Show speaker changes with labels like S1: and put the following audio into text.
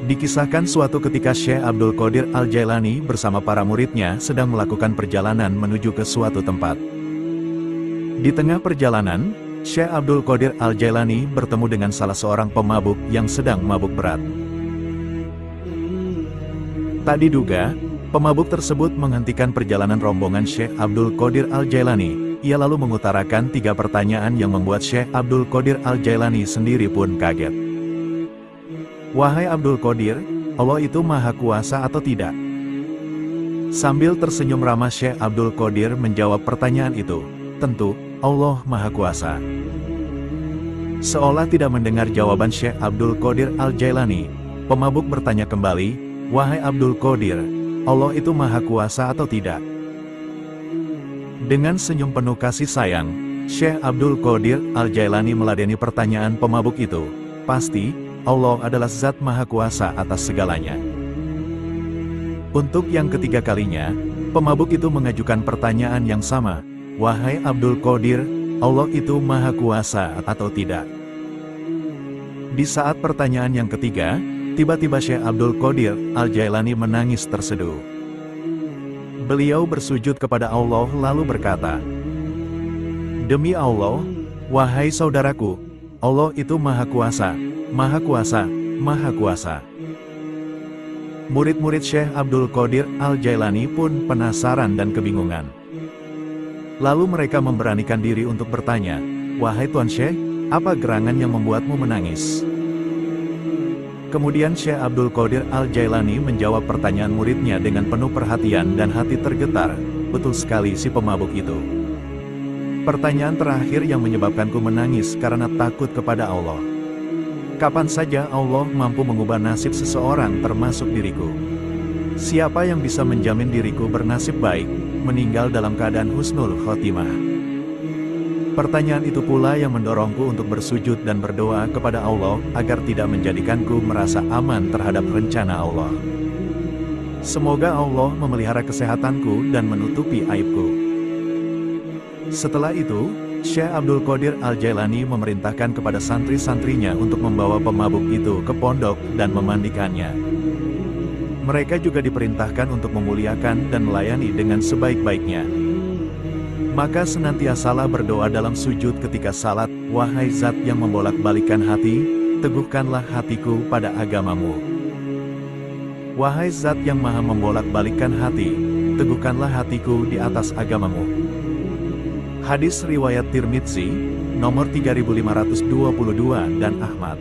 S1: Dikisahkan suatu ketika Syekh Abdul Qadir Al-Jailani bersama para muridnya sedang melakukan perjalanan menuju ke suatu tempat. Di tengah perjalanan, Syekh Abdul Qadir Al-Jailani bertemu dengan salah seorang pemabuk yang sedang mabuk berat. Tak diduga, pemabuk tersebut menghentikan perjalanan rombongan Syekh Abdul Qadir Al-Jailani. Ia lalu mengutarakan 3 pertanyaan yang membuat Syekh Abdul Qadir Al-Jailani sendiri pun kaget. Wahai Abdul Qadir, Allah itu Maha Kuasa atau tidak? Sambil tersenyum ramah Syekh Abdul Qadir menjawab pertanyaan itu, tentu, Allah Maha Kuasa. Seolah tidak mendengar jawaban Syekh Abdul Qadir Al-Jailani, pemabuk bertanya kembali, wahai Abdul Qadir, Allah itu Maha Kuasa atau tidak? Dengan senyum penuh kasih sayang, Syekh Abdul Qadir Al-Jailani meladeni pertanyaan pemabuk itu. Pasti, Allah adalah Zat Maha Kuasa atas segalanya. Untuk yang ketiga kalinya, pemabuk itu mengajukan pertanyaan yang sama. Wahai Abdul Qadir, Allah itu Maha Kuasa atau tidak? Di saat pertanyaan yang ketiga, tiba-tiba Syekh Abdul Qadir Al-Jailani menangis terseduh. Beliau bersujud kepada Allah lalu berkata, demi Allah, wahai saudaraku, Allah itu Maha Kuasa, Maha Kuasa, Maha Kuasa. Murid-murid Syekh Abdul Qadir Al-Jailani pun penasaran dan kebingungan. Lalu mereka memberanikan diri untuk bertanya, wahai Tuan Syekh, apa gerangan yang membuatmu menangis? Kemudian Syekh Abdul Qadir Al-Jailani menjawab pertanyaan muridnya dengan penuh perhatian dan hati tergetar. Betul sekali si pemabuk itu. Pertanyaan terakhir yang menyebabkanku menangis karena takut kepada Allah. Kapan saja Allah mampu mengubah nasib seseorang termasuk diriku? Siapa yang bisa menjamin diriku bernasib baik, meninggal dalam keadaan husnul khotimah? Pertanyaan itu pula yang mendorongku untuk bersujud dan berdoa kepada Allah agar tidak menjadikanku merasa aman terhadap rencana Allah. Semoga Allah memelihara kesehatanku dan menutupi aibku. Setelah itu, Syekh Abdul Qadir Al-Jailani memerintahkan kepada santri-santrinya untuk membawa pemabuk itu ke pondok dan memandikannya. Mereka juga diperintahkan untuk memuliakan dan melayani dengan sebaik-baiknya. Maka senantiasalah berdoa dalam sujud ketika salat, wahai Zat yang membolak-balikan hati, teguhkanlah hatiku pada agamamu. Wahai Zat yang maha membolak-balikan hati, teguhkanlah hatiku di atas agamamu. Hadis riwayat Tirmidzi, nomor 3522 dan Ahmad.